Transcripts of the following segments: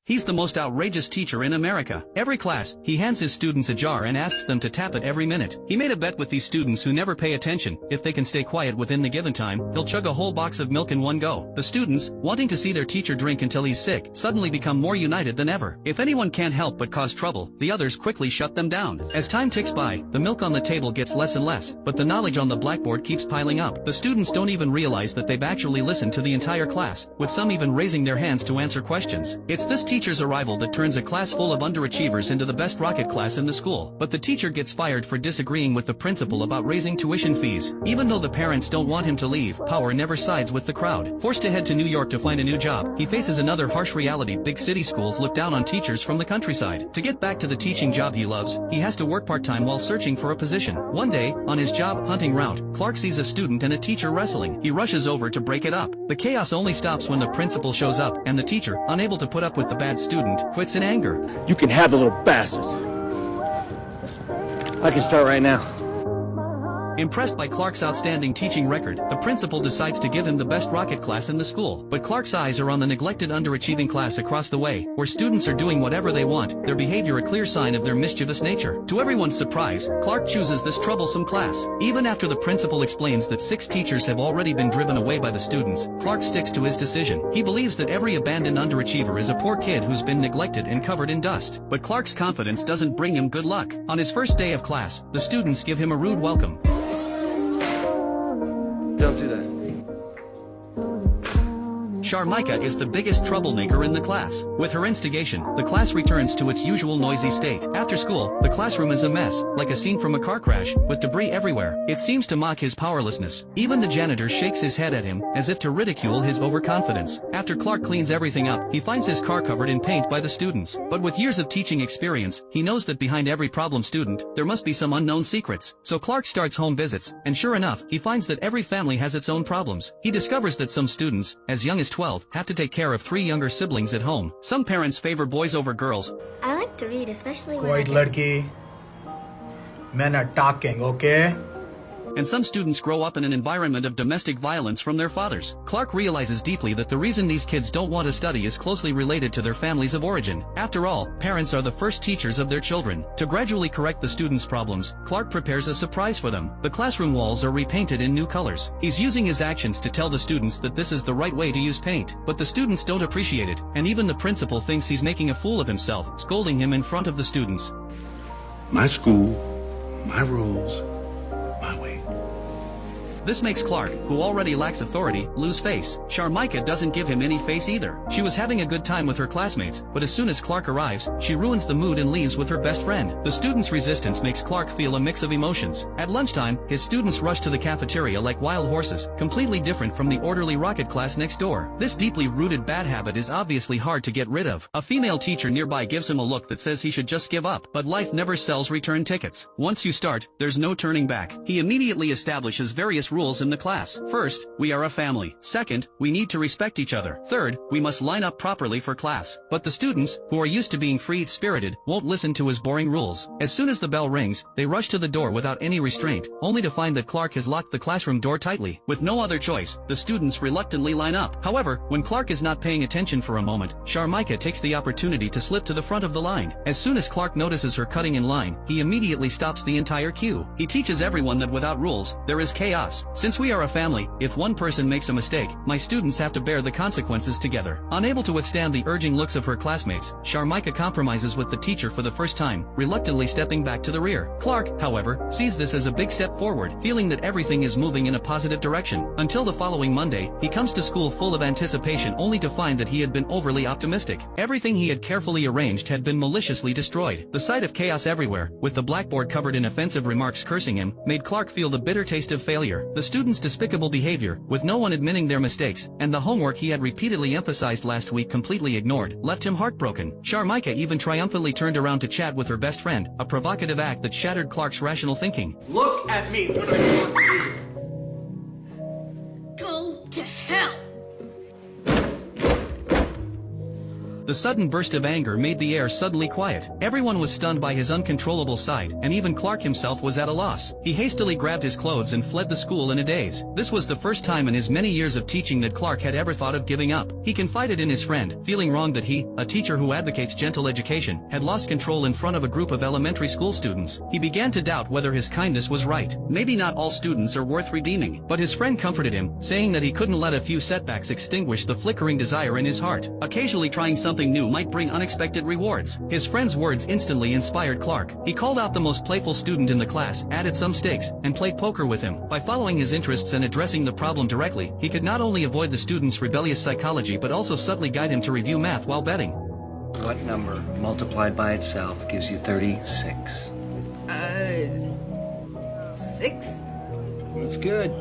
He's the most outrageous teacher in America. Every class, he hands his students a jar and asks them to tap it every minute. He made a bet with these students who never pay attention. If they can stay quiet within the given time, he'll chug a whole box of milk in one go. The students, wanting to see their teacher drink until he's sick, suddenly become more united than ever. If anyone can't help but cause trouble, the others quickly shut them down. As time ticks by, the milk on the table gets less and less, but the knowledge on the blackboard keeps piling up. The students don't even realize that they've actually listened to the entire class, with some even raising their hands to answer questions. It's this teacher's arrival that turns a class full of underachievers into the best rocket class in the school. But the teacher gets fired for disagreeing with the principal about raising tuition fees. Even though the parents don't want him to leave, power never sides with the crowd. Forced to head to New York to find a new job, he faces another harsh reality: big city schools look down on teachers from the countryside. To get back to the teaching job he loves, he has to work part-time while searching for a position. One day, on his job hunting route, Clark sees a student and a teacher wrestling. He rushes over to break it up. The chaos only stops when the principal shows up, and the teacher, unable to put up with the bad student, quits in anger. You can have the little bastards. I can start right now. Impressed by Clark's outstanding teaching record, the principal decides to give him the best rocket class in the school. But Clark's eyes are on the neglected underachieving class across the way, where students are doing whatever they want, their behavior a clear sign of their mischievous nature. To everyone's surprise, Clark chooses this troublesome class. Even after the principal explains that 6 teachers have already been driven away by the students, Clark sticks to his decision. He believes that every abandoned underachiever is a poor kid who's been neglected and covered in dust. But Clark's confidence doesn't bring him good luck. On his first day of class, the students give him a rude welcome. Don't do that. Sharmika is the biggest troublemaker in the class. With her instigation, the class returns to its usual noisy state. After school, the classroom is a mess, like a scene from a car crash, with debris everywhere. It seems to mock his powerlessness. Even the janitor shakes his head at him, as if to ridicule his overconfidence. After Clark cleans everything up, he finds his car covered in paint by the students. But with years of teaching experience, he knows that behind every problem student, there must be some unknown secrets. So Clark starts home visits, and sure enough, he finds that every family has its own problems. He discovers that some students, as young as 12, have to take care of 3 younger siblings at home. Some parents favor boys over girls. I like to read, especially when Quiet ladki. Men are talking, okay? And some students grow up in an environment of domestic violence from their fathers. Clark realizes deeply that the reason these kids don't want to study is closely related to their families of origin. After all, parents are the first teachers of their children. To gradually correct the students' problems, Clark prepares a surprise for them. The classroom walls are repainted in new colors. He's using his actions to tell the students that this is the right way to use paint. But the students don't appreciate it, and even the principal thinks he's making a fool of himself, scolding him in front of the students. My school, my rules, my way. This makes Clark, who already lacks authority, lose face. Sharmika doesn't give him any face either. She was having a good time with her classmates, but as soon as Clark arrives, she ruins the mood and leaves with her best friend. The students' resistance makes Clark feel a mix of emotions. At lunchtime, his students rush to the cafeteria like wild horses, completely different from the orderly rocket class next door. This deeply rooted bad habit is obviously hard to get rid of. A female teacher nearby gives him a look that says he should just give up, but life never sells return tickets. Once you start, there's no turning back. He immediately establishes various rules in the class. First, we are a family. Second, we need to respect each other. Third, we must line up properly for class. But the students, who are used to being free-spirited, won't listen to his boring rules. As soon as the bell rings, they rush to the door without any restraint, only to find that Clark has locked the classroom door tightly. With no other choice, the students reluctantly line up. However, when Clark is not paying attention for a moment, Sharmika takes the opportunity to slip to the front of the line. As soon as Clark notices her cutting in line, he immediately stops the entire queue. He teaches everyone that without rules, there is chaos. Since we are a family, if one person makes a mistake, my students have to bear the consequences together. Unable to withstand the urging looks of her classmates, Sharmika compromises with the teacher for the first time, reluctantly stepping back to the rear. Clark, however, sees this as a big step forward, feeling that everything is moving in a positive direction. Until the following Monday, he comes to school full of anticipation only to find that he had been overly optimistic. Everything he had carefully arranged had been maliciously destroyed. The sight of chaos everywhere, with the blackboard covered in offensive remarks cursing him, made Clark feel the bitter taste of failure. The students' despicable behavior, with no one admitting their mistakes, and the homework he had repeatedly emphasized last week completely ignored, left him heartbroken. Sharmika even triumphantly turned around to chat with her best friend, a provocative act that shattered Clark's rational thinking. Look at me when I talk to you. go to hell. The The sudden burst of anger made the air suddenly quiet. Everyone was stunned by his uncontrollable side, and even Clark himself was at a loss. He hastily grabbed his clothes and fled the school in a daze. This was the first time in his many years of teaching that Clark had ever thought of giving up. He confided in his friend, feeling wronged that he, a teacher who advocates gentle education, had lost control in front of a group of elementary school students. He began to doubt whether his kindness was right. Maybe not all students are worth redeeming. But his friend comforted him, saying that he couldn't let a few setbacks extinguish the flickering desire in his heart. Occasionally trying something new might bring unexpected rewards. His friend's words instantly inspired Clark. He called out the most playful student in the class, added some stakes, and played poker with him. By following his interests and addressing the problem directly, he could not only avoid the student's rebellious psychology but also subtly guide him to review math while betting. What number multiplied by itself gives you 36? 6? That's good.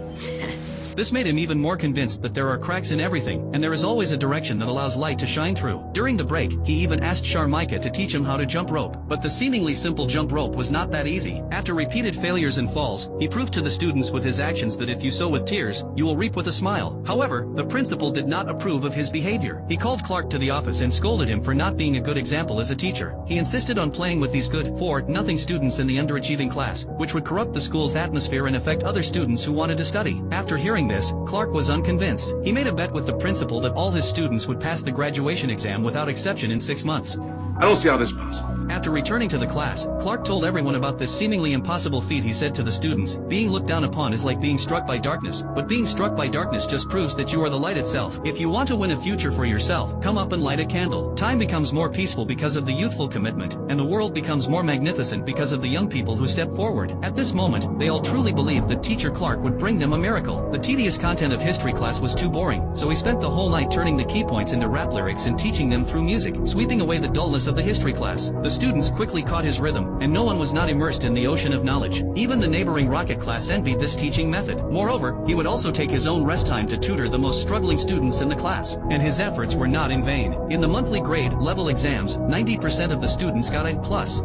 This made him even more convinced that there are cracks in everything, and there is always a direction that allows light to shine through. During the break, he even asked Sharmika to teach him how to jump rope, but the seemingly simple jump rope was not that easy. After repeated failures and falls, he proved to the students with his actions that if you sow with tears, you will reap with a smile. However, the principal did not approve of his behavior. He called Clark to the office and scolded him for not being a good example as a teacher. He insisted on playing with these good, 4-0 students in the underachieving class, which would corrupt the school's atmosphere and affect other students who wanted to study. After hearing this, Clark was unconvinced. He made a bet with the principal that all his students would pass the graduation exam without exception in 6 months. I don't see how this is possible. After returning to the class, Clark told everyone about this seemingly impossible feat. He said to the students, being looked down upon is like being struck by darkness, but being struck by darkness just proves that you are the light itself. If you want to win a future for yourself, come up and light a candle. Time becomes more peaceful because of the youthful commitment, and the world becomes more magnificent because of the young people who step forward. At this moment, they all truly believed that Teacher Clark would bring them a miracle. The tedious content of history class was too boring, so he spent the whole night turning the key points into rap lyrics and teaching them through music, sweeping away the dullness of the history class. The students quickly caught his rhythm, and no one was not immersed in the ocean of knowledge. Even the neighboring rocket class envied this teaching method. Moreover, he would also take his own rest time to tutor the most struggling students in the class, and his efforts were not in vain. In the monthly grade level exams, 90% of the students got A+.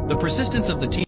The persistence of the team